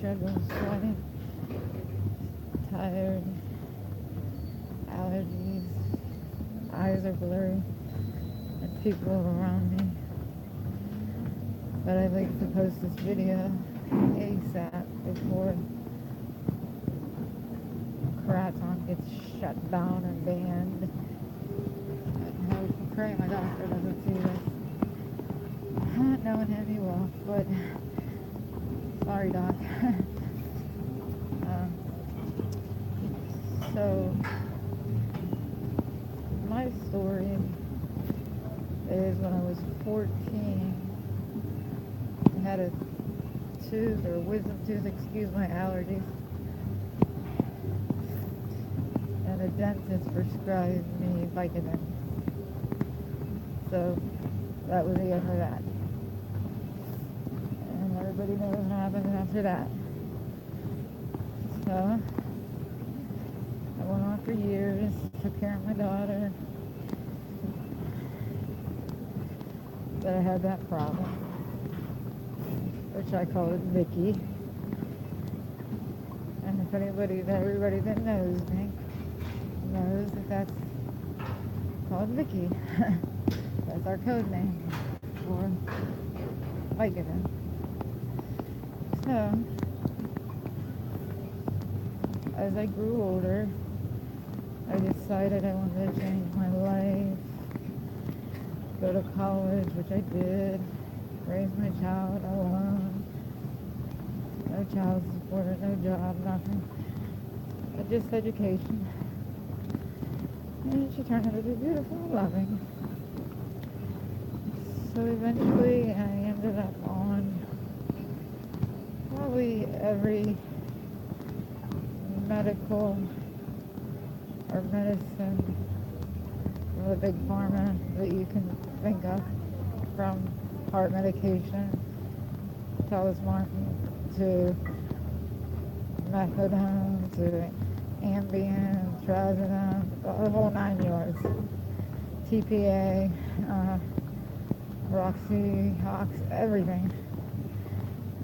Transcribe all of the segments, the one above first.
struggling, sweating, tired, allergies, eyes are blurry, and people around me. But I'd like to post this video ASAP before KRATOM gets shut down and banned. I pray my doctor doesn't see this. Not knowing him, he will, but sorry, Doc. So, my story is when I was 14, I had a tooth or wisdom tooth, excuse my allergies, and a dentist prescribed me Vicodin. So that was the end of that. And everybody knows what happened after that. So I went on for years, took care of my daughter, but I had that problem, which I call it Vicky. And if everybody that knows me knows that that's called Vicky. That's our code name for Vicodin. So, as I grew older, I decided I wanted to change my life, go to college, which I did, raise my child alone, no child support, no job, nothing, but just education. And she turned out to be beautiful and loving. So eventually I ended up on probably every medical or medicine from the big pharma that you can think of, from heart medication, talisman, to methadone, to Ambien, trazodone, the whole 9 yards. TPA, Roxy, Ox, everything.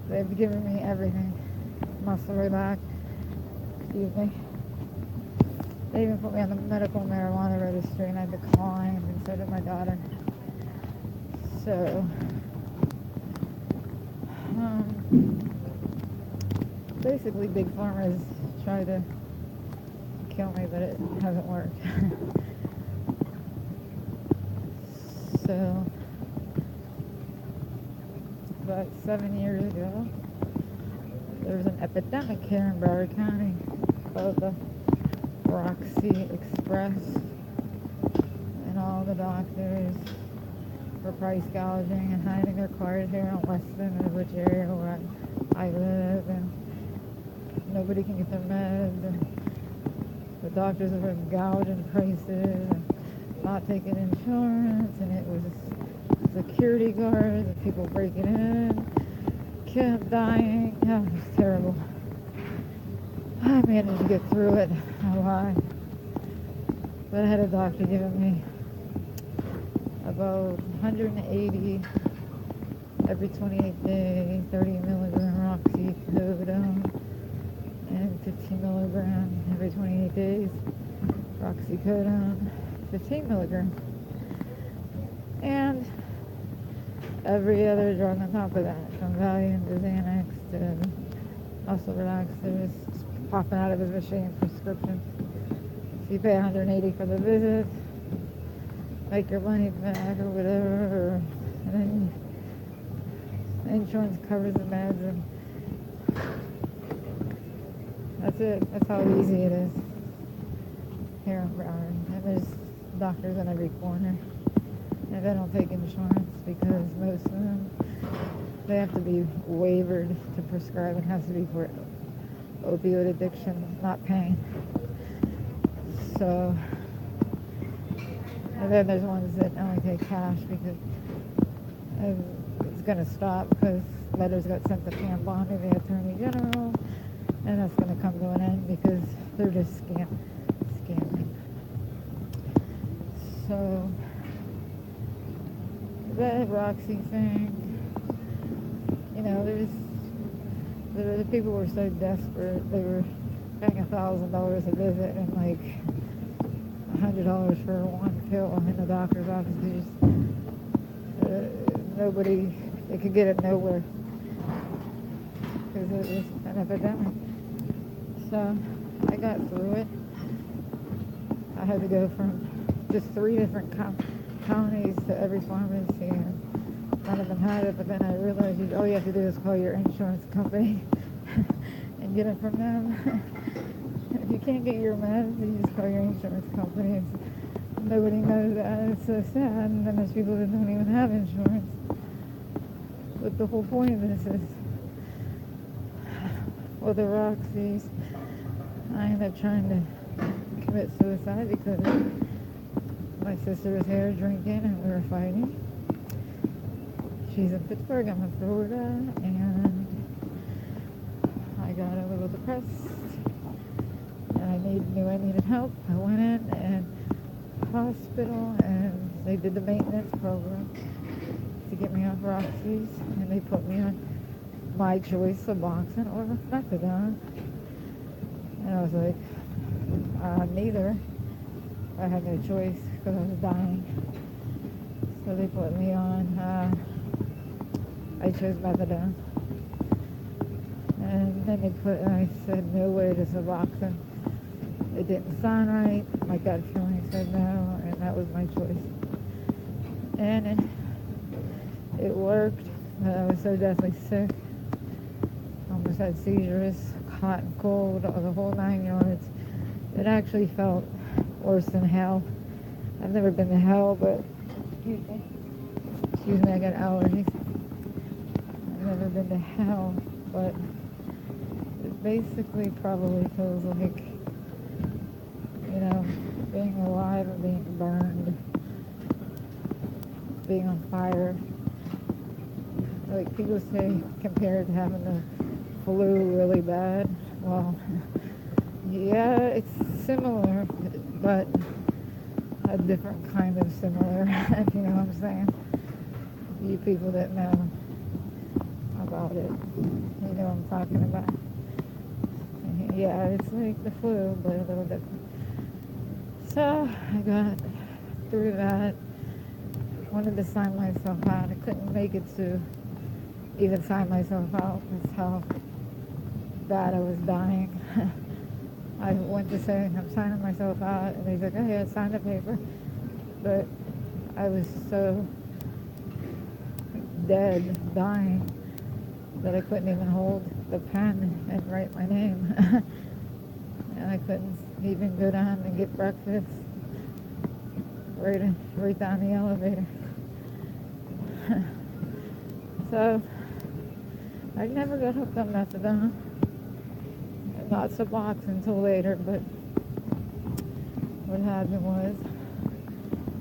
They've given me everything. Muscle relax, excuse me. They even put me on the medical marijuana registry and I declined, and so did my daughter. So, basically big pharma has tried to kill me, but it hasn't worked. So, about 7 years ago, there was an epidemic here in Broward County called the Roxy Express, and all the doctors were price gouging and hiding their cards here in Weston, which area where I live, and nobody can get their meds, and the doctors were gouging prices and not taking insurance, and it was security guards and people breaking in, kept dying. Oh, it was terrible. I managed to get through it, no lie. But I had a doctor giving me about 180 every 28 days, 30 milligram roxycodone, and 15 milligram every 28 days, roxycodone, 15 milligram. And every other drug on top of that, from Valium to Xanax to muscle relaxers, popping out of his machine prescription. So you pay 180 for the visit, make your money back or whatever, and then insurance covers the meds, and that's it. That's how easy it is here in Broward. And there's doctors in every corner. And they don't take insurance because most of them, they have to be waivered to prescribe. It has to be for opioid addiction, not pain. So, and then there's ones that only take cash because it's going to stop because letters got sent to Pam Bondi, the Attorney General, and that's going to come to an end because they're just scamming. So, the Roxy thing, you know, there's The people were so desperate. They were paying $1,000 a visit and like $100 for one pill in the doctor's office. Nobody, they could get it nowhere because it was an epidemic. So I got through it. I had to go from just 3 different counties to every pharmacy, and none of them had it. But then I realized all you have to do is call your insurance company and get it from them. If you can't get your meds, you just call your insurance company. Nobody knows that. It's so sad. And then there's people that don't even have insurance. But the whole point of this is, well, the Roxy's, I ended up trying to commit suicide because my sister was here drinking and we were fighting. She's in Pittsburgh, I'm in Florida, and I got a little depressed and I knew I needed help. I went in and hospital and they did the maintenance program to get me off Roxy's, and they put me on my choice, Suboxone or methadone. And I was like, neither. I had no choice because I was dying. So they put me on, I chose methadone. And then I said no way to Suboxone. It didn't sound right. My gut feeling said no, and that was my choice. And it worked. I was so deathly sick. Almost had seizures, hot and cold, the whole 9 yards. It actually felt worse than hell. I've never been to hell, but excuse me, I got allergies. I've never been to hell, but it basically probably feels like, being alive and being burned, being on fire. Like people say, compared to having the flu really bad. Well, yeah, it's similar, but a different kind of similar, if you know what I'm saying. You people that know about it, you know what I'm talking about. Yeah, it's like the flu, but a little different. So I got through that. Wanted to sign myself out. I couldn't make it to even sign myself out. That's how bad I was dying. I went to say, I'm signing myself out, and they said, oh yeah, sign the paper. But I was so dead, dying, that I couldn't even hold the pen and write my name. And I couldn't even go down and get breakfast right down the elevator. So I never got hooked on methadone, not Suboxone until later, but what happened was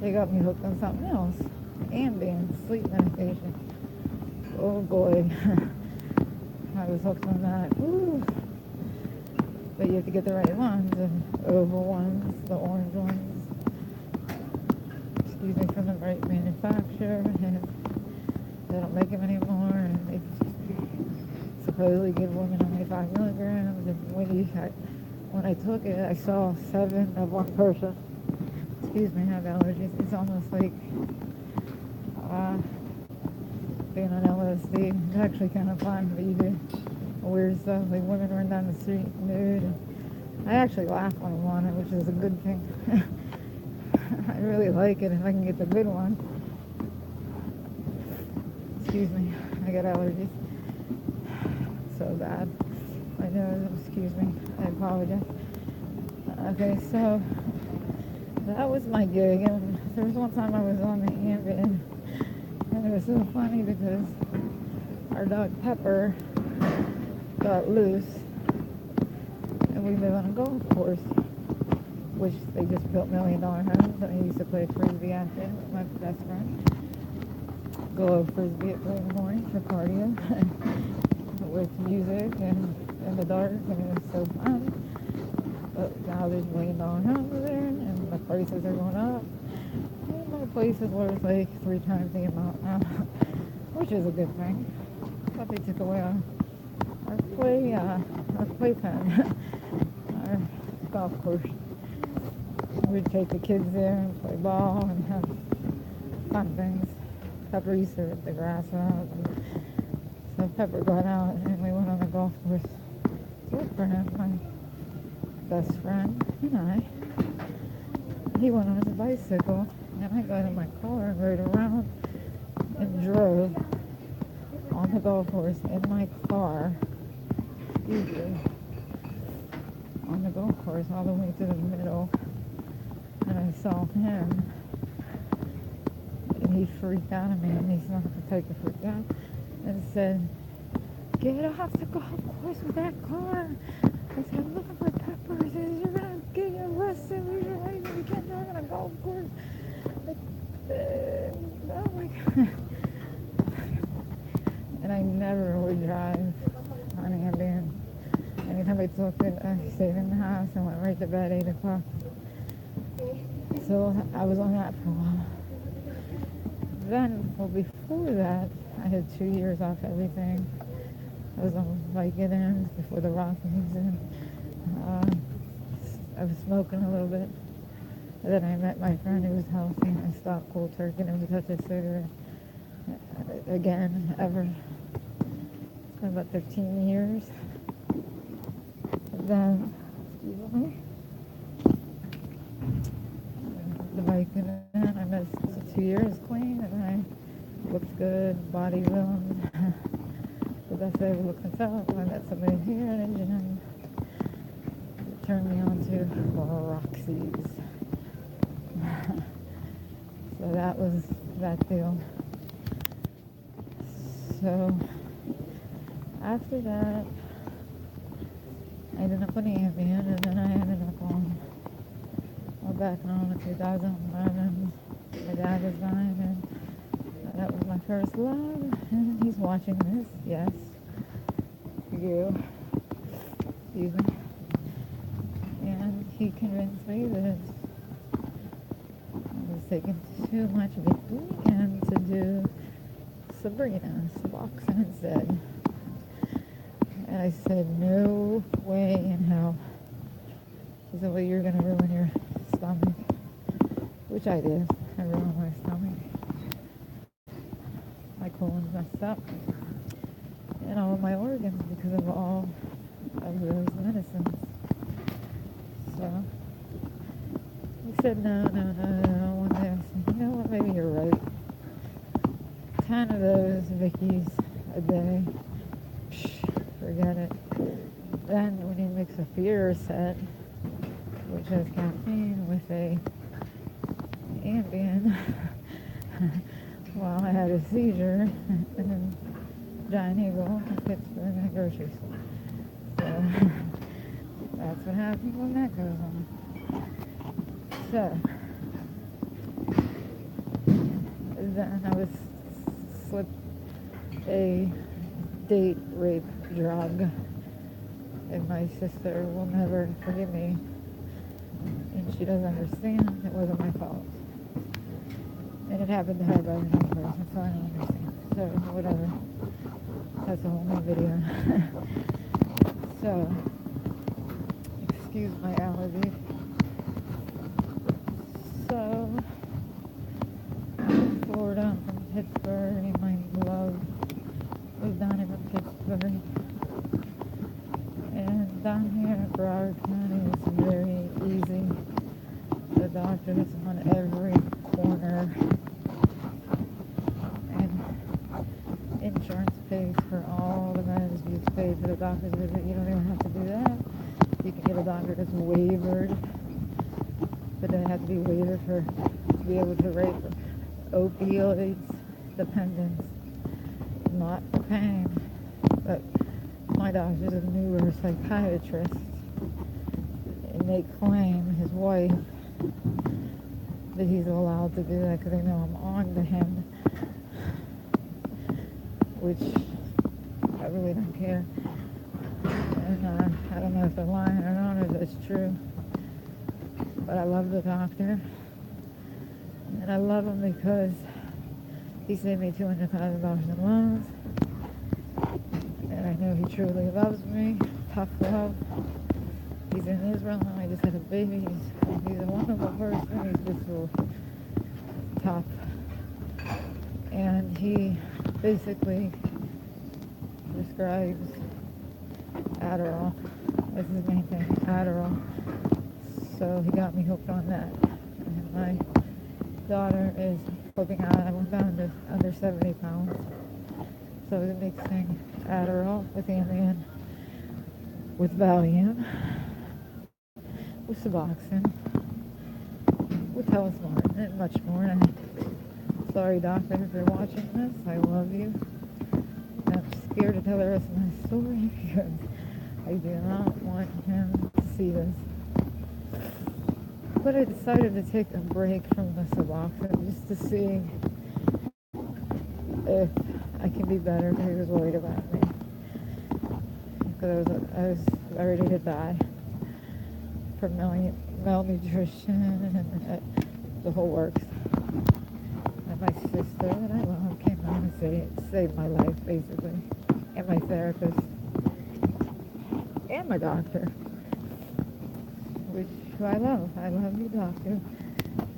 they got me hooked on something else, Ambien, sleep medication. Oh boy, I was hooked on that. Woo. But you have to get the right ones, the oval ones, the orange ones, excuse me, from the right manufacturer, and they don't make them anymore, and they supposedly give women only 5 milligrams, and when I took it, I saw 7 of one person. Excuse me, I have allergies. It's almost like being on LSD. It's actually kind of fun, but you do weird stuff, like women run down the street nude. And I actually laugh when I'm on it, which is a good thing. I really like it if I can get the good one. Excuse me, I got allergies. So bad. I know, excuse me, I apologize. Okay, so that was my gig, and there was one time I was on the Ambien, and it was so funny because our dog Pepper got loose, and we live on a golf course, which they just built $1 million homes. I used to play frisbee out there with my best friend. Go over frisbee at 3 in the morning for cardio with music and in the dark, and it was so fun. But now there's $1 million homes there, and the prices are going up. And my place is worth like 3 times the amount now, which is a good thing. But they took away our playpen, our golf course. We'd take the kids there and play ball and have fun things. Pepper used to rip the grass out. So Pepper got out and we went on the golf course to look for him, my best friend and I. He went on his bicycle and I got in my car and rode around and drove on the golf course in my car, on the golf course all the way to the middle. And I saw him and he freaked out at me, and he's not the type to freak out, and said, "Get off the golf course with that car." I said, "Look at my Pepper." He says, "You're going to get arrested. You can't drive on a golf course." Oh my God. And I never would drive on Ambien. Anytime I took it, I stayed in the house and went right to bed 8 o'clock. So I was on that for a while. Then, well, before that, I had 2 years off everything. I was on Vicodin before the Rockies, and I was smoking a little bit. And then I met my friend who was healthy, and I stopped cold turkey and never touched a cigarette again, ever. It's been about 15 years. Then, excuse me, the Vicodin, I missed 2 years clean, and I looked good, body filmed. The best I ever looked myself. I met somebody here at a gym that turned me on to Roxy's. So that was that deal. So after that, I ended up on Ambien, and then I ended up on, well, back on in 2011. My dad was dying, and that was my first love, and he's watching this, yes, you, excuse me, and he convinced me that I was taking too much Vicky and to do Sabrina, Suboxone instead. And I said, no way in hell. He said, well, you're going to ruin your stomach, which I did. I ruined my stomach. My colon's messed up, and all of my organs because of all of those medicines. So he said, no. One day I said, you know what, maybe you're right. 10 of those Vickies a day, forget it. Then when you mix a fear set, which has caffeine, with a Ambien, well, I had a seizure in Giant Eagle in Pittsburgh in a grocery store. So that's what happens when that goes on. So then I was slipped a date rape drug, and my sister will never forgive me, and she doesn't understand. It wasn't my fault. And it happened to her by another person, so I don't understand. So, whatever. That's a whole new video. So, excuse my allergies. So, Florida, I'm from Pittsburgh, and my love was down in Pittsburgh. And down here in Broward County, it's very easy. The doctor is on every corner. Insurance pays for all the medicine. You pay for the doctor's visit. You don't even have to do that. You can get a doctor that's waivered, but then it has to be waivered to be able to write for opioids dependence, not for pain. But my doctor's a newer psychiatrist, and they claim, his wife, that he's allowed to do that because they know I'm on to him, which I really don't care. And I don't know if they're lying or not, or if that's true. But I love the doctor. And I love him because he saved me $200,000 in loans. And I know he truly loves me. Tough love. He's in Israel now. I just had a baby. He's a wonderful person. He's just so tough. And he basically prescribes Adderall. That's his main thing, Adderall. So he got me hooked on that. And my daughter is flipping out. I went down to under 70 pounds. So I was mixing Adderall with Ambien, with Valium, with Suboxone, with Talisman, and much more. And sorry, doctor, if you're watching this, I love you. I'm scared to tell the rest of my story because I do not want him to see this. But I decided to take a break from the Suboxone just to see if I can be better because he was worried about me. Because I was ready to die from malnutrition and the whole works. And my sister that I love came on and saved my life, basically. And my therapist. And my doctor. Who I love. I love you, doctor.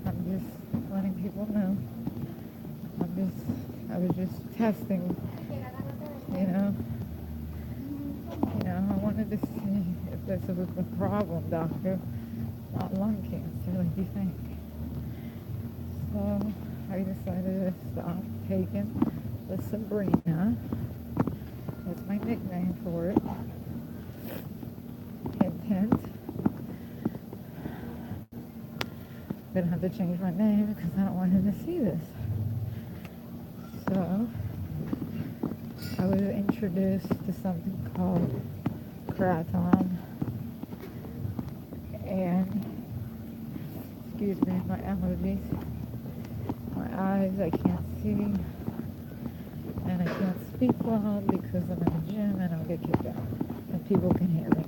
I'm just letting people know. I was just testing, you know. I wanted to see if this was the problem, doctor. Not lung cancer, like you think. So I decided to stop taking the Sabrina. That's my nickname for it. Hint, hint. I'm gonna have to change my name because I don't want him to see this. So I was introduced to something called KRATOM, and excuse me, my allergies, my eyes, I can't see, and I can't speak well because I'm in the gym and I'll get kicked out, and people can hear me.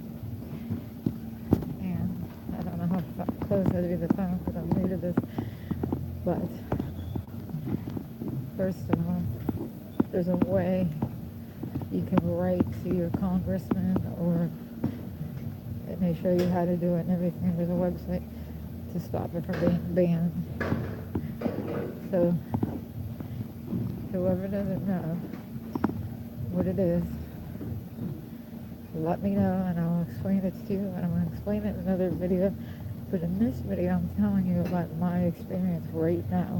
And I don't know how close I'd be to the phone because I'm new to this, but first of all, there's a way you can write to your congressman, or and they show you how to do it and everything. There's a website to stop it from being banned. So whoever doesn't know what it is, let me know and I'll explain it to you. And I'm going to explain it in another video. But in this video, I'm telling you about my experience right now.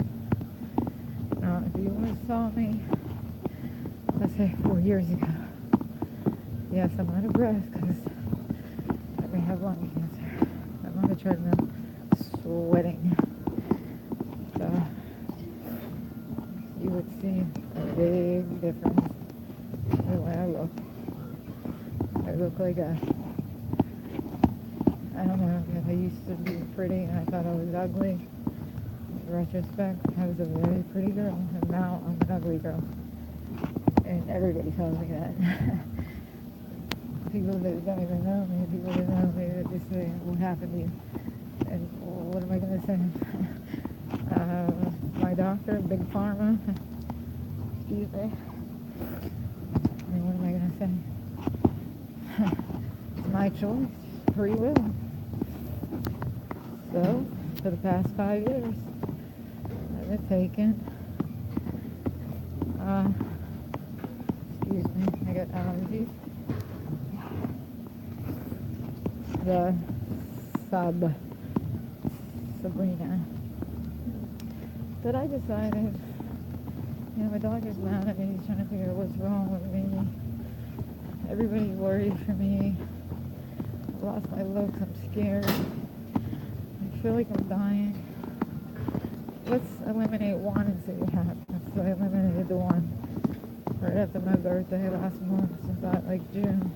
Now, if you would have saw me, let's say 4 years ago, yes, I'm out of breath because I may have lung cancer. I'm on the treadmill, sweating. So you would see a big difference in the way I look. I look like I don't know, I used to be pretty and I thought I was ugly. In retrospect, I was a very pretty girl, and now I'm an ugly girl. And everybody tells me that. People that don't even know me, people that know me, that just say, what happened to you? And what am I going to say? My doctor, Big Pharma, excuse me. And what am I going to say? It's my choice, free will. So, for the past 5 years, I've been taking, excuse me, I got allergies. The Sabrina. But I decided, my doctor's mad at me. He's trying to figure out what's wrong with me. Everybody's worried for me. I lost my looks. I'm scared. I feel like I'm dying. Let's eliminate one and see what happens. So I eliminated the one right after my birthday last month. About like June.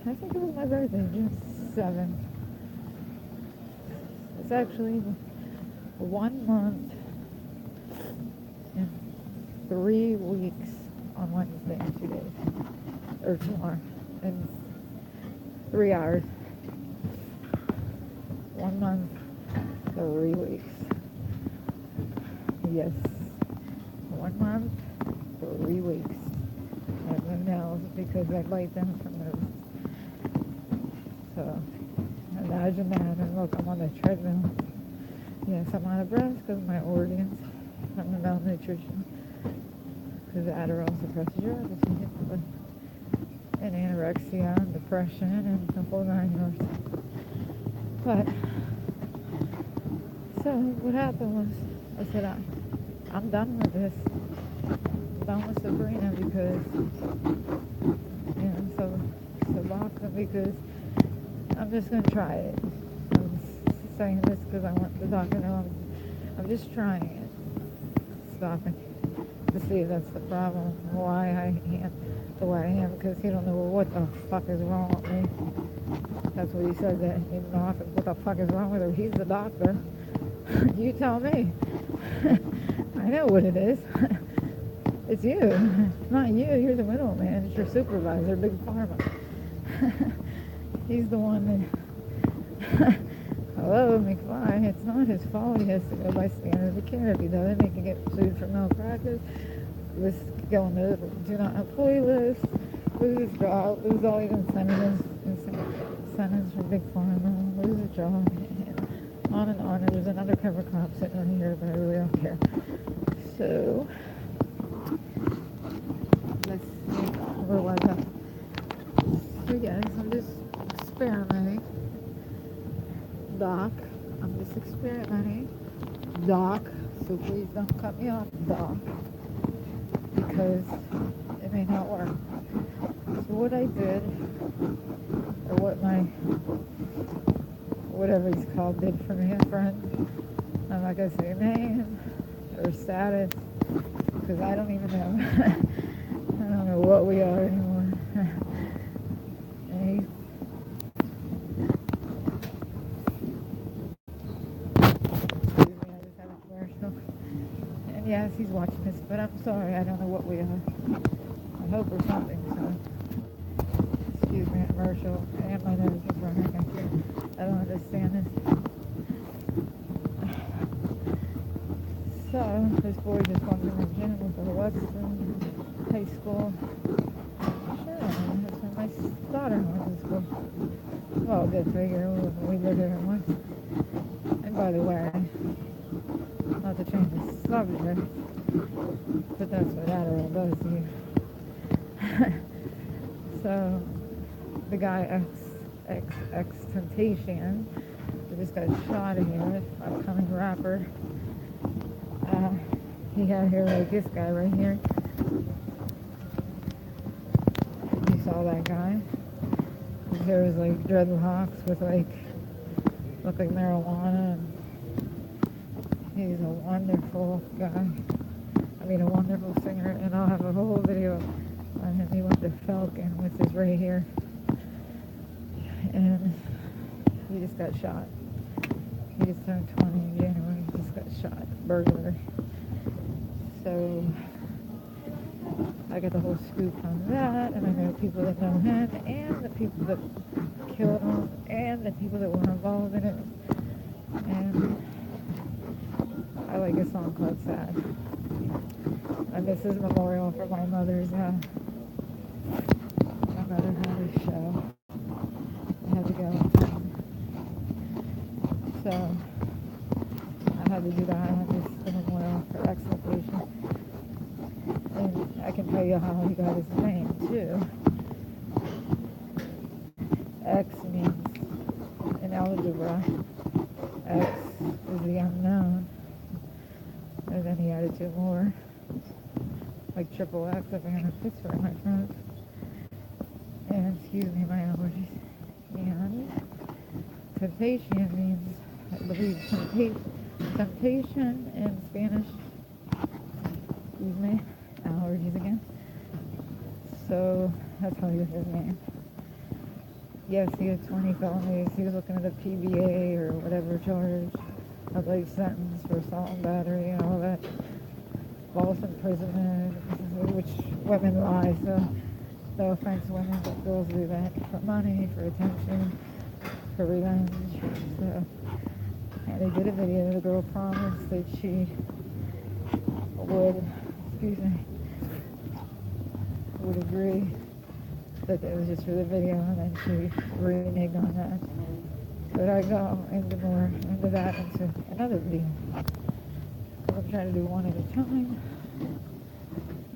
I think it was my birthday, June 7th. It's actually 1 month and 3 weeks on Wednesday in 2 days. Or tomorrow. In 3 hours. 1 month, 3 weeks. Yes. 1 month, 3 weeks. I have no miles because I light them from the. So imagine that. And look, I'm on the treadmill. Yes, I'm out of breath because of my organs. I'm malnutrition. Because the Adderall suppresses your appetite. And anorexia and depression and the whole 9 yards. But, so what happened was, I said, I'm done with this. I'm done with Sabrina because, so vodka because I'm just going to try it. I'm saying this because I want the doctor to know I'm just trying it. Stopping to see if that's the problem. Why I am the way I am, because he don't know what the fuck is wrong with me. That's what he said, that he didn't know what the fuck is wrong with her. He's the doctor. You tell me. I know what it is. It's you. It's not you. You're the middleman. It's your supervisor, Big Pharma. He's the one that... Hello, McFly. It's not his fault. He has to go by standard of care. If he doesn't, he can get sued for malpractice. Let's go on the do not employ list. Lose his job. Lose all his incentives for Big Pharma. Lose his job. And on and on. And there's an undercover cop sitting right here, but I really don't care. So, let's see. Where was I? So, yes, I'm just experimenting. Doc, I'm just experimenting. Doc, so please don't cut me off, Doc, because it may not work. So what I did, or what whatever he's called did for me, a friend, I'm not going to say name or status, because I don't even know. I don't know what we are anymore. And he's yes, he's watching this, but I'm sorry, I don't know what we are. I hope we're something, so. Excuse me, commercial. And my nose is running. I don't understand this. So, this boy just went to the gym with the Western High School. Sure, that's where my daughter went to school. Well, good figure, we live here in West. And by the way, not to change the subject, but that's what Adderall does to you. So, the guy X-Temptation, who just got shot in here, upcoming rapper, he had hair like this guy right here. You saw that guy? His hair was like dreadlocks with looked like marijuana, and he's a wonderful guy. I mean, a wonderful singer, and I'll have a whole video on him. He went to Falcon with his right here, and he just got shot. He just turned 20 in January. He just got shot. Burglary. So, I got the whole scoop on that, and I know people that know him, and the people that killed him, and the people that were involved in it, and I like a song called Sad. And this is memorial for my mother's show. I had to go. So, I had to do that. I had this memorial for X-Temptation. And I can tell you how he got his name, too. X means, in algebra, X is the unknown. And then he added two more, like triple X if I'm in Pittsburgh, my friends. And excuse me, my allergies. And temptation means, I believe, temptation in Spanish. Excuse me, allergies again. So that's how he got his name. Yes, he had 20 felonies. He was looking at a PBA or whatever charge. A life sentence for assault and battery and all that. False imprisonment, which women lie, so no offense women, but girls do that for money, for attention, for revenge. So, and they did a video. The girl promised that she would agree that it was just for the video, and then she reneged on that. But I go into that into another video. Because I'm trying to do one at a time,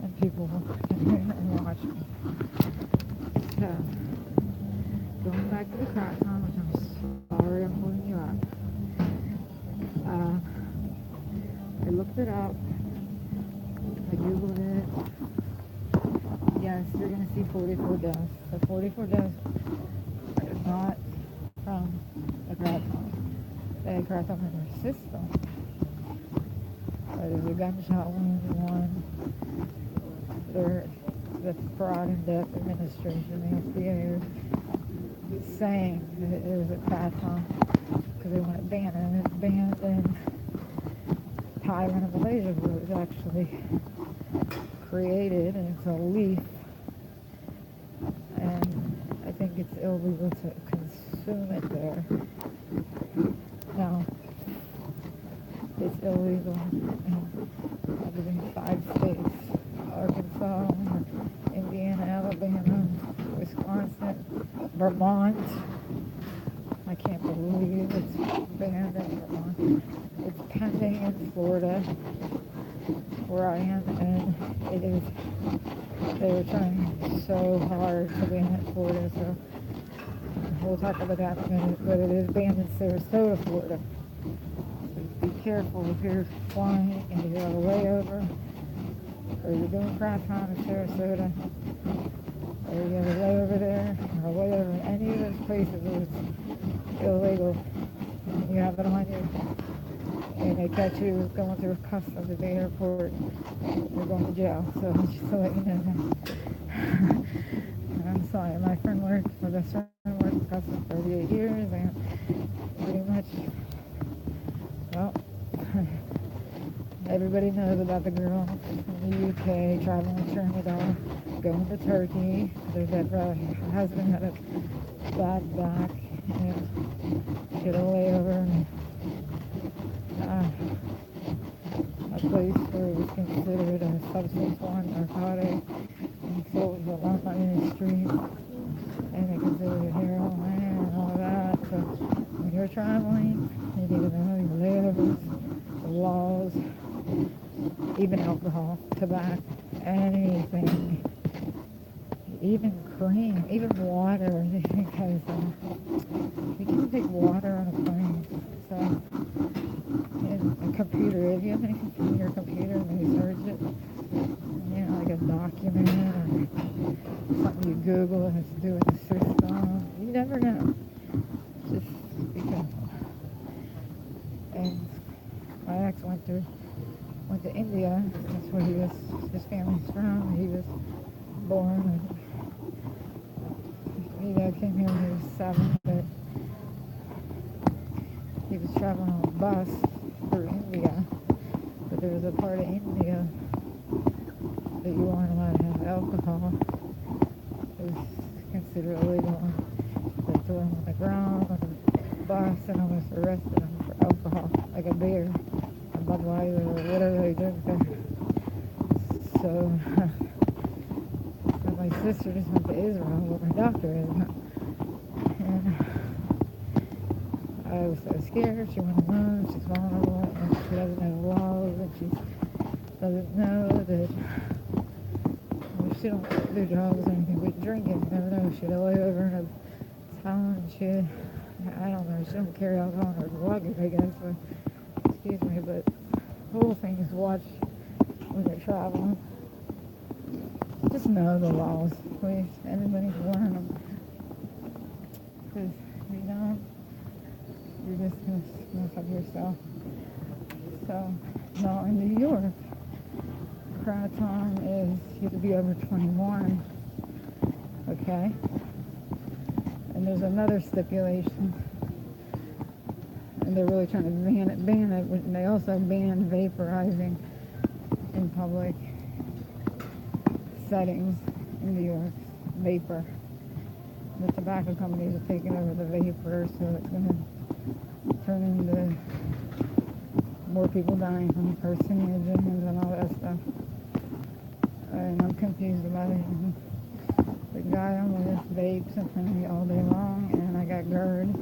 and people can hear and watch me. So, going back to the KRATOM, which I'm sorry I'm holding you up. I looked it up. I googled it. Yes, you're going to see 44 deaths. So 44 deaths are not from the KRATOM. They had KRATOM in their system. There's a gunshot wound in one. The Fraud and Death Administration, the FDA, is saying that it was a KRATOM because they want it banned, and it's banned in Thailand and Malaysia, where it was actually created, and it's a leaf, and I think it's illegal to consume it there. Now, it's illegal in, I believe, 5 states: Arkansas, Indiana, Alabama, Wisconsin, Vermont. I can't believe it's banned in Vermont. It's pending in Florida, where I am, and it is, they were trying so hard to ban it in Florida, so we'll talk about that in a minute, but it is banned in Sarasota, Florida. So be careful if you're flying and you have a layover, or you're doing KRATOM in Sarasota, or you have a layover there, or a layover in any of those places where it's illegal, and you have it on you, and they catch you going through customs at the airport, you're going to jail. So just to let you know that. I'm sorry, my friend worked, my best friend worked in customs for 38 years, and pretty much, well, everybody knows about the girl from the UK traveling with Trinidad, going to Turkey. Her husband had a bad back, and she had a layover in a place where it was considered a substance one, narcotic, and sold for a lot of money in the street, and they considered it heroin and all that. So when you're traveling, you need to know your layovers, the laws, even alcohol, tobacco, anything, even cream, even water, because you can't take water on a plane. So, and a computer, if you have anything from your computer and they search it, you know, like a document or something you Google that has to do with the system, you never know. Just be careful. And my ex went to India. That's where his family's from. He was born, and he came here when he was 7, but he was traveling on a bus through India, but there was a part of India that you weren't allowed to have alcohol. It was considered illegal. They threw him on the ground on the bus and almost arrested him for alcohol, like a beer, a Budweiser, or whatever they drink there. So my sister just went to Israel, where my doctor is, and I was so scared. She wanted to know, she's vulnerable, and she doesn't know the laws, and she doesn't know that she don't do drugs or anything, but drinking, you never know. She had a layover in a town, and I don't know, she don't carry alcohol in her luggage, I guess, so, excuse me, but the whole thing is watch when you're traveling. Just know the laws, please. Everybody's learn them. Because if you don't, you're just going to mess up yourself. So, now in New York, KRATOM is you have to be over 21, okay? And there's another stipulation, and they're really trying to ban it, and they also banned vaporizing in public settings in New York, vapor. The tobacco companies are taking over the vapor, so it's going to turn into more people dying from carcinogens and all that stuff. And I'm confused about it. The guy I'm with vapes in front of me all day long, and I got GERD,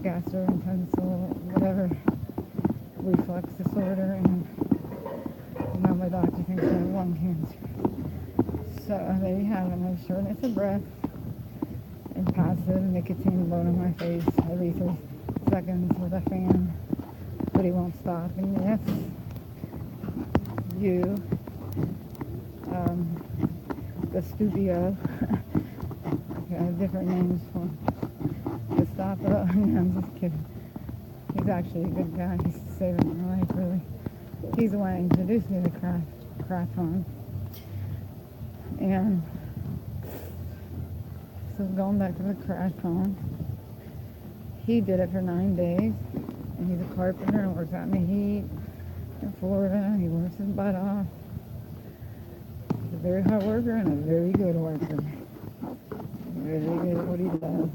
gastrointestinal, whatever, reflux disorder, and now my doctor thinks I have lung cancer. So there you have it. No shortness of breath and passive nicotine blowing in my face every 3 seconds with a fan, but he won't stop. And yes, you, the studio, different names for Gestapo. I'm just kidding. He's actually a good guy. He's saving my life, really. He's the one who introduced me to KRATOM. And so going back to the KRATOM, he did it for 9 days, and he's a carpenter and works out in the heat in Florida. He works his butt off. He's a very hard worker and a very good worker. Very good at what he does.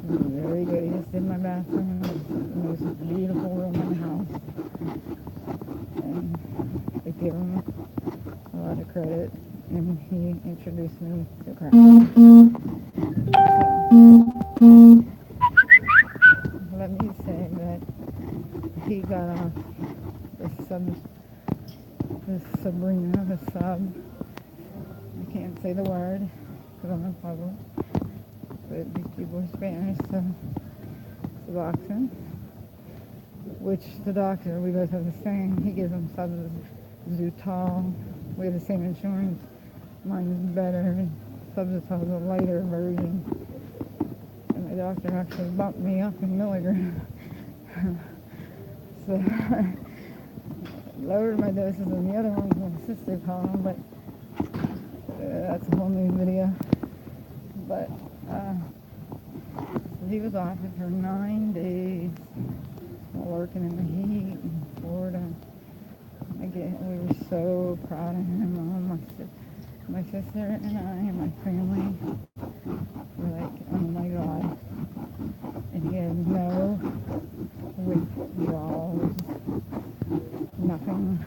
Very good. He just did my bathroom. It's the most beautiful room in the house. And I give him a lot of credit. And he introduced me to KRATOM. So, let me say that he got off the Sabrina, the sub. I can't say the word because I'm in public, but these people are Spanish, so Suboxone, which the doctor, we both have the same. He gives them Suboxone. We have the same insurance. Mine is better. Suboxone is a lighter version. And my doctor actually bumped me up in milligrams. So lowered my doses on the other ones my sister called them, but that's a whole new video. But so he was off it for 9 days while working in the heat in Florida. Again, we were so proud of him. My sister and I and my family were like, oh my God. And he had no withdrawals, nothing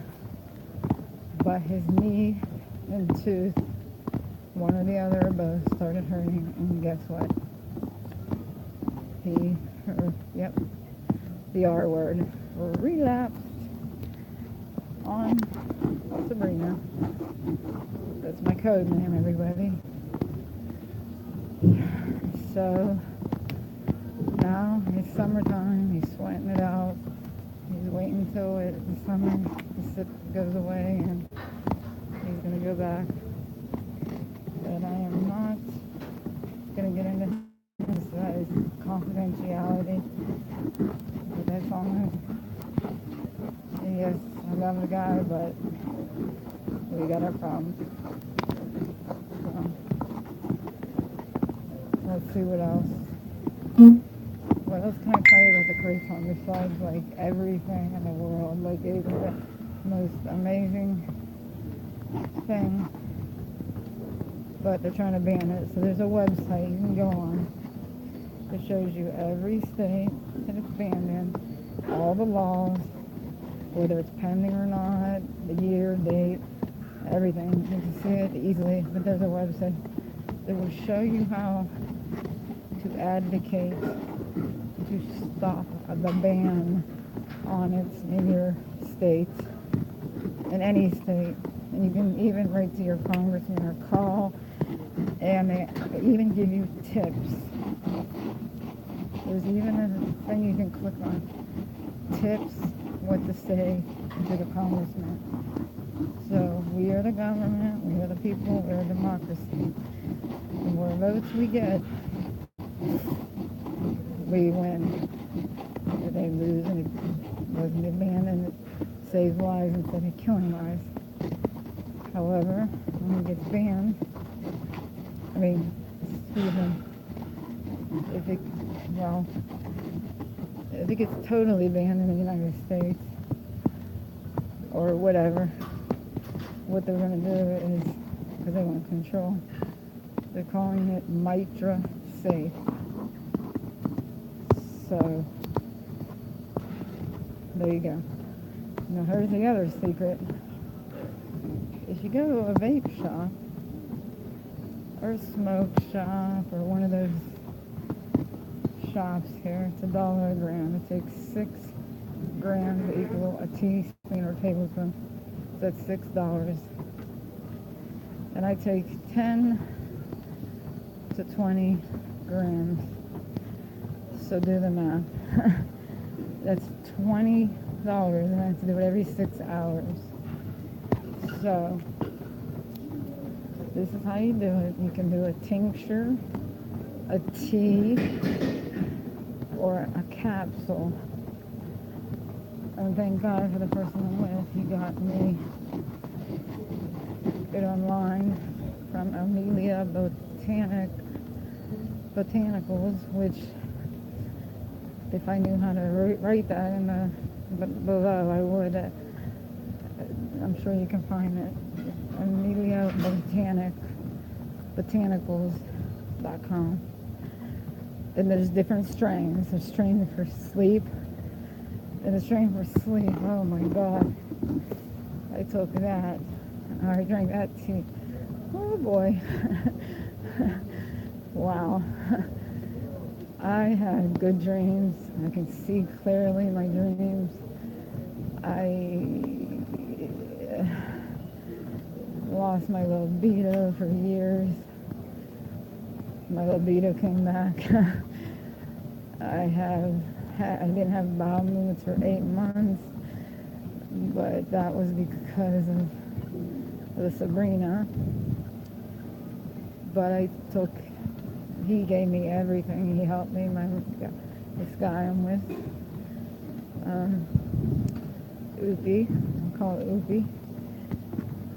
but his knee and tooth, one or the other, both started hurting. And guess what? The R word, relapsed on Sabrina. That's my code name, everybody. So now it's summertime. He's sweating it out. He's waiting until the summer goes away, and he's gonna go back. But I am not gonna get into his confidentiality. But that's on him. Yes, I love the guy, but we got our problems. So, let's see what else. What else can I tell you about the KRATOM besides like everything in the world? Like it is the most amazing thing, but they're trying to ban it. So there's a website you can go on that shows you every state that it's banned in, all the laws, whether it's pending or not, the year, date, everything. You can see it easily, but there's a website that will show you how to advocate to stop the ban on it in your state, in any state. And you can even write to your congressman or call, and they even give you tips. There's even a thing you can click on, tips, what to say to the congressman. So we are the government, we are the people, we are democracy. The more votes we get, we win. If they lose and it wasn't a ban, and it saves lives instead of killing lives. However, when it gets banned, if it gets totally banned in the United States, or whatever, what they're going to do is, because they want control, they're calling it Mitra safe. So, there you go. Now here's the other secret. If you go to a vape shop, or a smoke shop or one of those shops here. It's $1 a gram. It takes 6 grams to equal a teaspoon or tablespoon. So that's $6. And I take 10 to 20 grams. So do the math. That's $20, and I have to do it every 6 hours. So this is how you do it. You can do a tincture, a tea, or a capsule. And thank God for the person I'm with. He got me it online from Amelia Botanicals, which if I knew how to write that in the below, I would. I'm sure you can find it. Amelia Botanicals.com. And there's different strains. There's strains for sleep. And a strain for sleep. Oh my God. I took that. I drank that tea. Oh boy. Wow. I had good dreams. I can see clearly in my dreams. I lost my libido for years. My libido came back. I didn't have bowel movements for 8 months, but that was because of the Sabrina. But he gave me everything. He helped me. This guy I'm with, Oopie, I call it Oopie,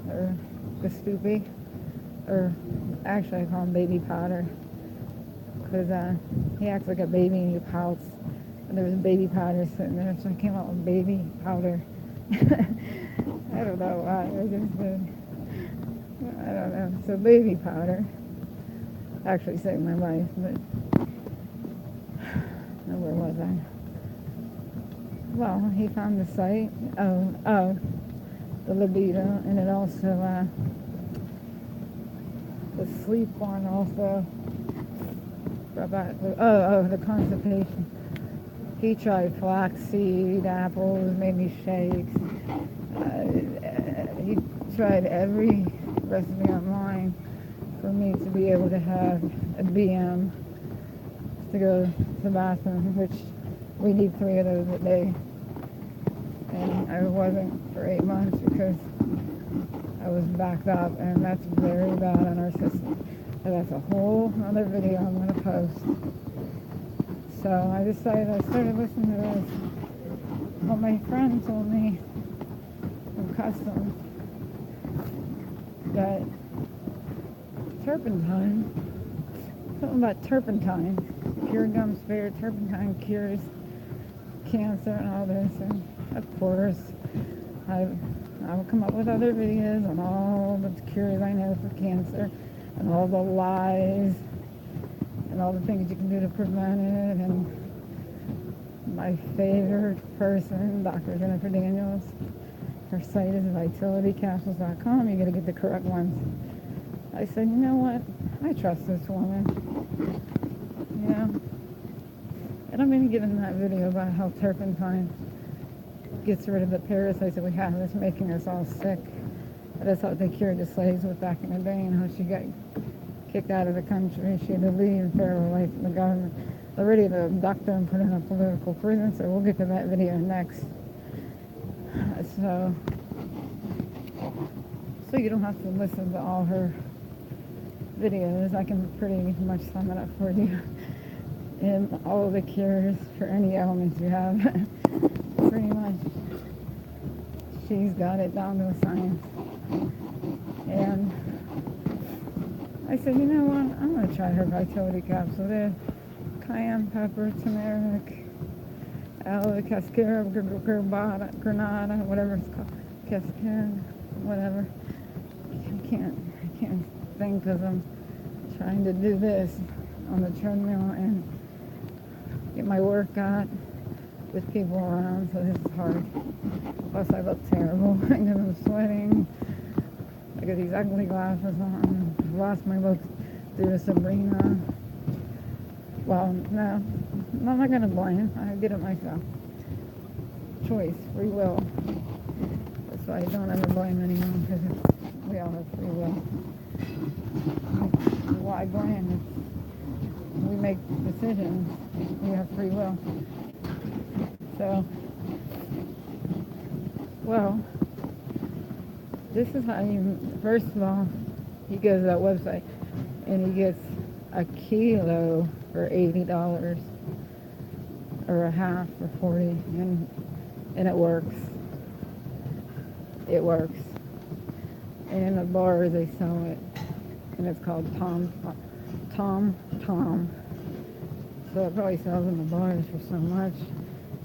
or Gastoopy, or actually I call him Baby Powder, because he acts like a baby and he pouts, and there was baby powder sitting there, so I came out with Baby Powder. I don't know why, I just did. I don't know, so Baby Powder actually saved my life, but where was I? Well, he found the site. Oh, the libido, and it also, the sleep one also, the constipation. He tried flaxseed, apples, made me shakes. He tried every recipe online for me to be able to have a BM to go to the bathroom, which we need 3 of those a day. And I wasn't for 8 months because I was backed up, and that's very bad on our system. And that's a whole other video I'm going to post. So I started listening to this. What my friend told me from Customs, that turpentine, something about turpentine, pure gum spare turpentine cures cancer and all this. And of course, I will come up with other videos on all the cures I know for cancer and all the lies and all the things you can do to prevent it. And my favorite person, Dr. Jennifer Daniels, her site is vitalitycapsules.com. You got to get the correct ones. I said, you know what? I trust this woman. You know? And I'm going to get in that video about how turpentine gets rid of the parasites that we have that's making us all sick. That's how they cured the slaves with back in the day, and how she got kicked out of the country. She had to leave federal life in the government. They're ready to abduct her and put her in a political prison, so we'll get to that video next. So you don't have to listen to all her videos. I can pretty much sum it up for you. And all the cures for any ailments you have. Pretty much. She's got it down to a science. And I said, you know what? I'm going to try her vitality capsule. There's cayenne pepper, turmeric, aloe, cascara, granada, whatever it's called. Cascara, whatever. I can't think because I'm trying to do this on the treadmill and get my workout with people around, so this is hard. Plus I look terrible because I'm sweating. I got these ugly glasses on. I've lost my through Sabrina. Well, no, I'm not going to blame. I did it myself. Choice, free will. That's why I don't ever blame anyone, because we all have free will. Why blame? We make decisions. We have free will. So, well, this is how you, first of all, he goes to that website and he gets a kilo for $80 or a half for 40, and it works. It works. And in the bars they sell it, and it's called Tom. So it probably sells in the bars for so much,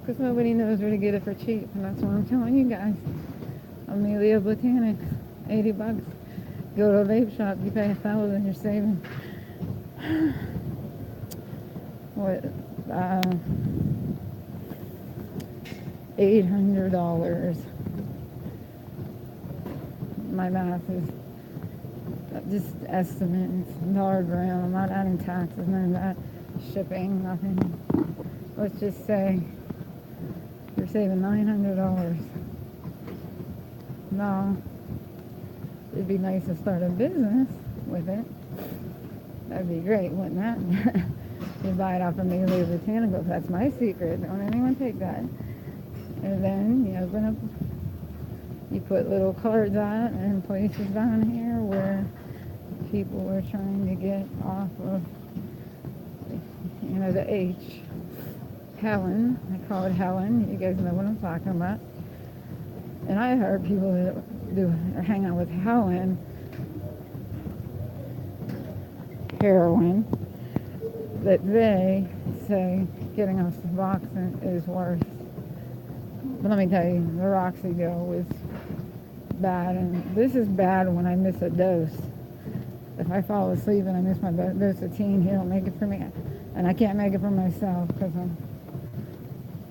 because nobody knows where to get it for cheap, and that's what I'm telling you guys. Amelia Botanics, $80. Go to a vape shop, you pay $1,000, you're saving what, $800. My math is just estimates, $1 gram. I'm not adding taxes, none of that, shipping, nothing. Let's just say you're saving $900. Now, it'd be nice to start a business with it. That'd be great, wouldn't that? You buy it off of Amelia Botanical. That's my secret. Don't anyone take that. And then you open up, you put little cards out in places down here where people are trying to get off of, the H. Helen. I call it Helen. You guys know what I'm talking about. And I heard people that do or hang out with Helen, heroin, that they say getting off Suboxone is worse. But let me tell you, the Roxy deal was bad, and this is bad when I miss a dose. If I fall asleep and I miss my dose of teen, he don't make it for me, and I can't make it for myself because I'm.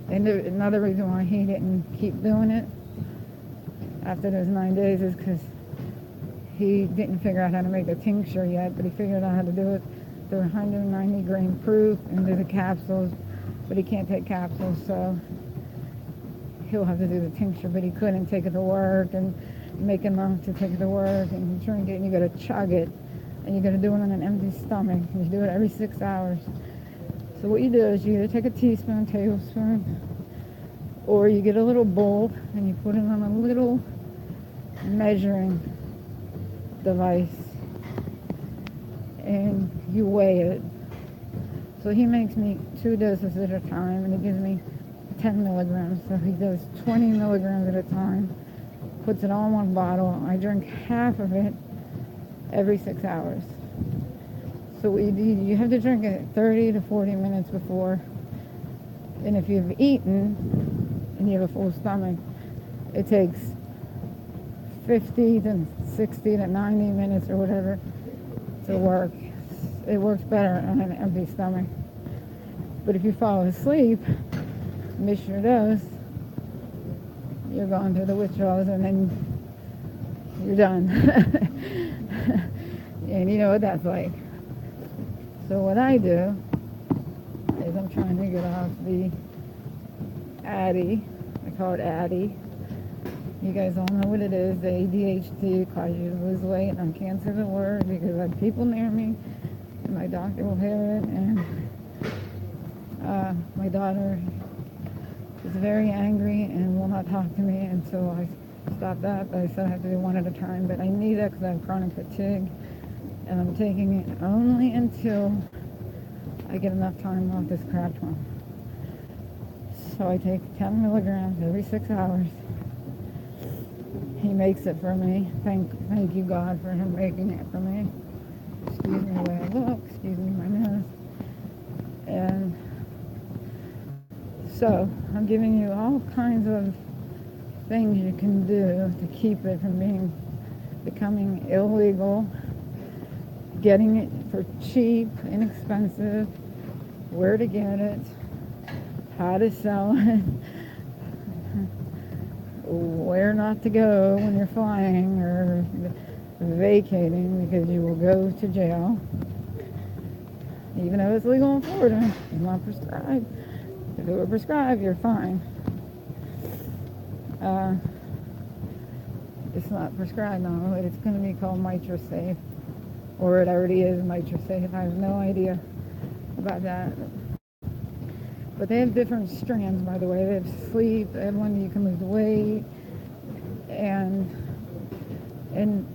And another reason why he didn't keep doing it after those 9 days is because he didn't figure out how to make a tincture yet, but he figured out how to do it through 190 grain proof and do the capsules, but he can't take capsules, so he'll have to do the tincture, but he couldn't take it to work and make enough to take it to work and drink it, and you got to chug it, and you got to do it on an empty stomach, and you do it every 6 hours. So what you do is you either take a teaspoon, tablespoon, or you get a little bowl and you put it on a little measuring device and you weigh it. So he makes me 2 doses at a time, and he gives me 10 milligrams. So he does 20 milligrams at a time, puts it all in one bottle. I drink half of it every 6 hours. So what you do, you have to drink it 30 to 40 minutes before. And if you've eaten and you have a full stomach, it takes 50 to 60 to 90 minutes or whatever to work. It works better on an empty stomach. But if you fall asleep, miss your dose, you're going through the withdrawals and then you're done. And you know what that's like. So what I do is I'm trying to get off the Addy. I call it Addy. You guys all know what it is. The ADHD causes you to lose weight. And I can't say the word because I have people near me. And my doctor will hear it. And my daughter is very angry and will not talk to me until I stop that. But I said I have to do one at a time. But I need that because I have chronic fatigue. And I'm taking it only until I get enough time off this KRATOM. So I take 10 milligrams every 6 hours. He makes it for me. Thank you, God, for him making it for me. Excuse me the way I look. Excuse me my nose. And so I'm giving you all kinds of things you can do to keep it from becoming illegal. Getting it for cheap, inexpensive, where to get it, how to sell it, where not to go when you're flying or vacating because you will go to jail. even though it's legal in Florida. It's not prescribed. If it were prescribed, you're fine. Uh, it's not prescribed now. It's going to be called Mitrosafe, or it already is Mitrosafe. I have no idea about that. But they have different strands, by the way. They have sleep, they have one that you can lose weight, and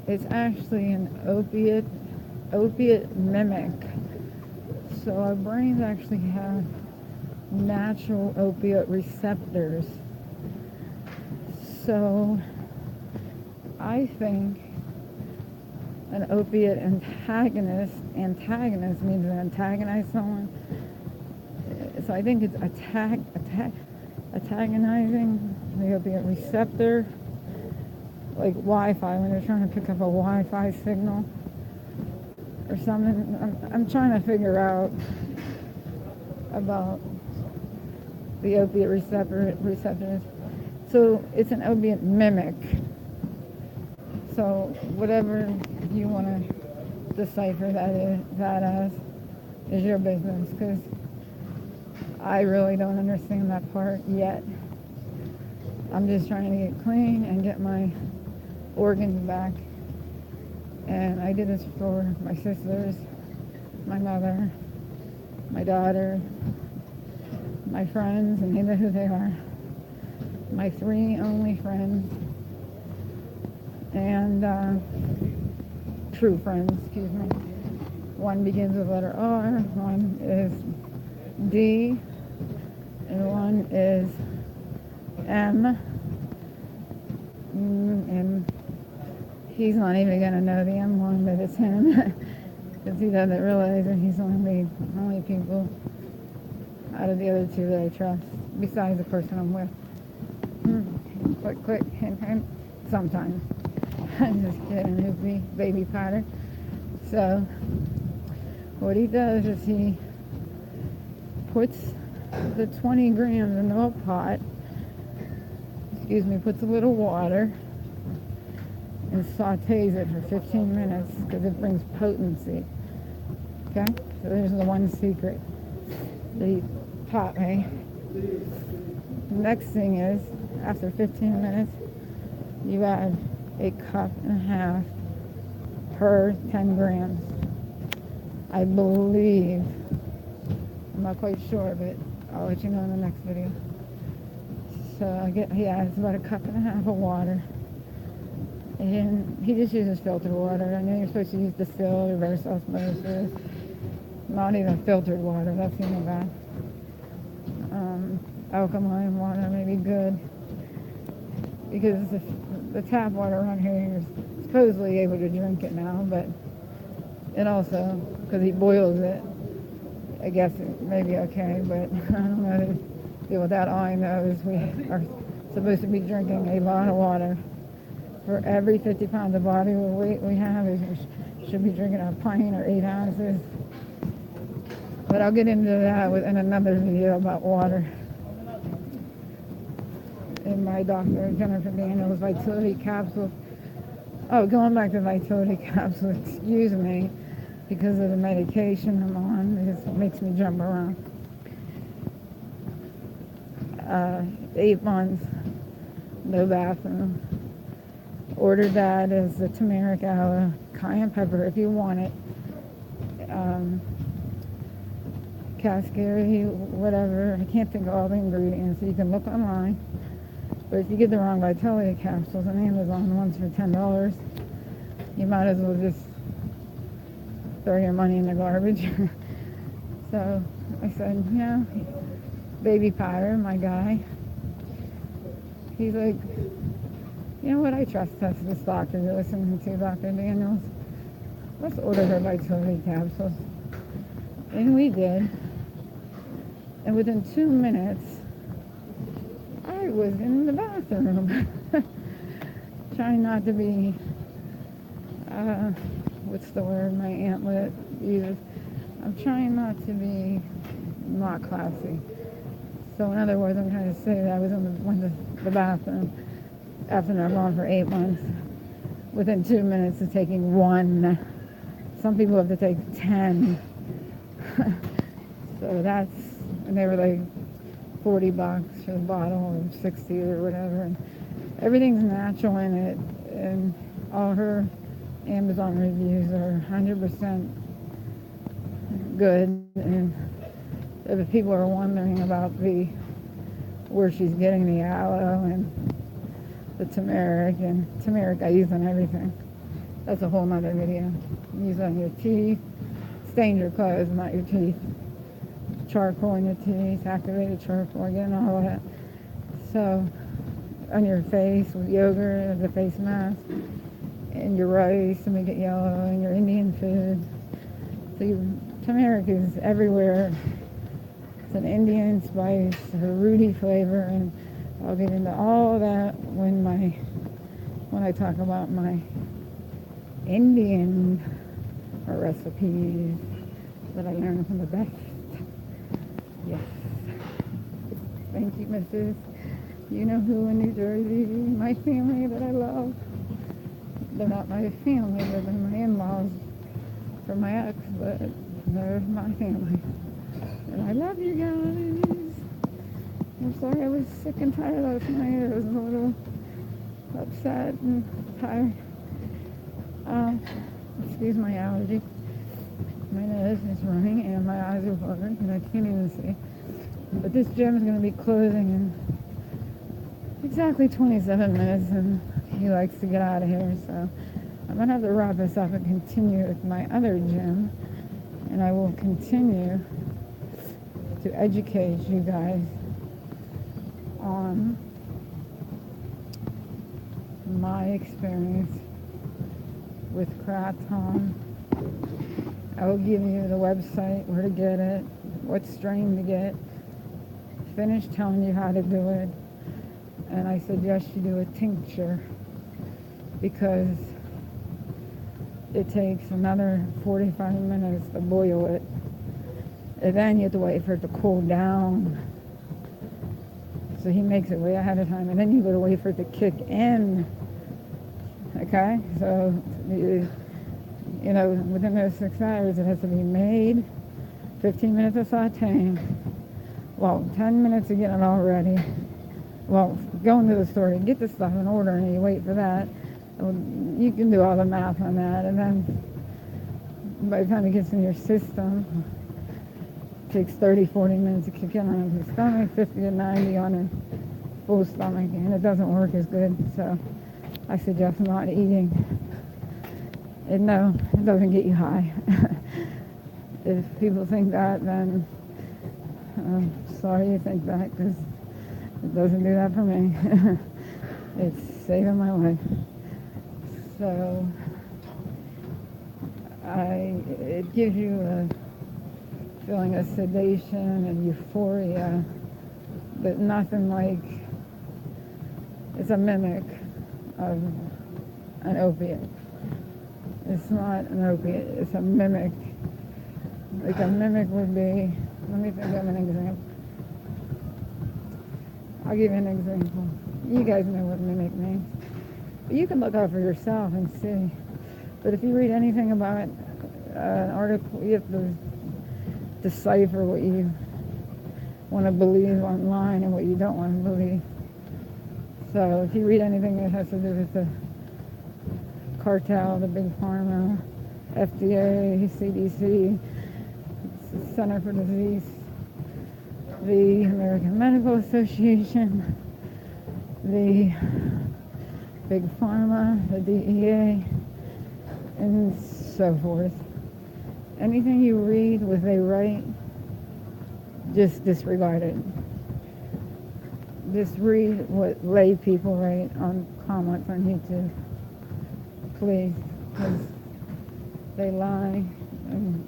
it's actually an opiate mimic. So our brains actually have natural opiate receptors. So I think an opiate antagonist means to antagonize someone. So I think it's antagonizing the opiate receptor, like Wi-Fi, when they're trying to pick up a Wi-Fi signal or something. I'm trying to figure out about the opiate receptors. So it's an opiate mimic. So whatever you want to decipher that as is your business, because I really don't understand that part yet. I'm just trying to get clean and get my organs back. And I did this for my sisters, my mother, my daughter, my friends, and they know who they are. My 3 only friends, and true friends, excuse me. One begins with letter R, one is D, and one is M. And he's not even going to know the M one, but it's him, because he doesn't realize that he's only people out of the other 2 that I trust, besides the person I'm with. Click, hint, sometimes. I'm just kidding, Hoopy, baby Potter. So, what he does is he puts the 20 grams into a pot, puts a little water, and sautés it for 15 minutes, because it brings potency. Okay? So there's the one secret that he taught me. Next thing is, after 15 minutes, you add a cup and a half per 10 grams. I believe, I'm not quite sure, but I'll let you know in the next video. So it's about a cup and a half of water. And he just uses filtered water. I know you're supposed to use distilled, reverse osmosis. Not even filtered water, that's even bad. Alkaline water may be good, because the tap water around here, you're supposedly able to drink it now, but it also, because he boils it, I guess it may be okay, but I don't know to deal with that. All I know is we are supposed to be drinking a lot of water. For every 50 pounds of body weight we have, we should be drinking a pint or 8 ounces. But I'll get into that in another video about water. In my Dr. Jennifer Daniels Vitality Capsule. Oh, going back to Vitality Capsule, excuse me, because of the medication I'm on, it makes me jump around. 8 months, no bathroom. Ordered that as the turmeric, aloe, cayenne pepper if you want it. Cascari, whatever. I can't think of all the ingredients. You can look online. But if you get the wrong Vitality capsules on Amazon, ones for $10, you might as well just throw your money in the garbage. So I said, baby Potter, my guy, he's like, you know what, I trust this doctor you're listening to, Dr. Daniels. Let's order her Vitality capsules. And we did. And within 2 minutes, I was in the bathroom. Trying not to be, what's the word my aunt uses? I'm trying not to be not classy. So in other words, I'm trying to say that I was in the bathroom after I've gone for 8 months. Within 2 minutes of taking one. Some people have to take 10. So and they were like $40 for the bottle or 60 or whatever. And everything's natural in it. And all her Amazon reviews are 100% good. And if people are wondering about where she's getting the aloe and the turmeric I use on everything. That's a whole nother video. Use it on your teeth, stain your clothes, not your teeth. Charcoal in your teeth, activated charcoal, again, all of that. So, on your face with yogurt as a face mask, and your rice to make it yellow, and your Indian food. So, turmeric is everywhere. It's an Indian spice, a rooty flavor, and I'll get into all of that when I talk about my Indian recipes that I learned from the best. Yes. Thank you, Mrs. You know who in New Jersey, my family that I love. They're not my family, they're my in-laws for my ex, but they're my family. And I love you guys. I'm sorry I was sick and tired last night. I was a little upset and tired. Excuse my allergy. My nose is running and my eyes are watering and I can't even see. But this gym is going to be closing in exactly 27 minutes and he likes to get out of here. So I'm going to have to wrap this up and continue with my other gym. And I will continue to educate you guys on my experience with KRATOM. I will give you the website, where to get it, what strain to get, finish telling you how to do it, and I suggest you do a tincture because it takes another 45 minutes to boil it, and then you have to wait for it to cool down. So he makes it way ahead of time, and then you got to wait for it to kick in. Okay, so within those 6 hours, it has to be made. 15 minutes of sauteing. Well, 10 minutes of getting it all ready. Well, go into the store and get the stuff in order, and you wait for that. You can do all the math on that, and then by the time it gets in your system, it takes 30, 40 minutes to kick in on your stomach, 50 to 90 on a full stomach, and it doesn't work as good. So I suggest not eating. And no, it doesn't get you high. If people think that, then I'm sorry you think that, because it doesn't do that for me. It's saving my life. So it gives you a feeling of sedation and euphoria, but nothing like, it's a mimic of an opiate. It's not an opiate, it's a mimic. Like a mimic would be, let me think of an example. I'll give you an example. You guys know what mimic means. But you can look up for yourself and see. But if you read anything about an article, you have to decipher what you want to believe online and what you don't want to believe. So if you read anything that has to do with the cartel, the big pharma, FDA, CDC, Center for Disease, the American Medical Association, the big pharma, the DEA, and so forth. Anything you read what they write, just disregard it. Just read what lay people write on comments on YouTube. Please, because they lie and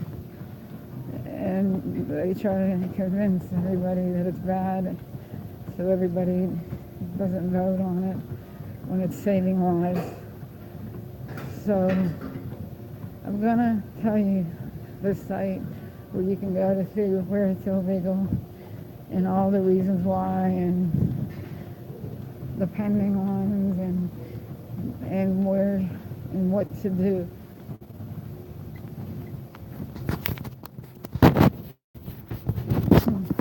they try to convince everybody that it's bad, so everybody doesn't vote on it when it's saving lives. So I'm gonna tell you the site where you can go to see where it's illegal and all the reasons why and the pending ones and where and what to do. Hmm.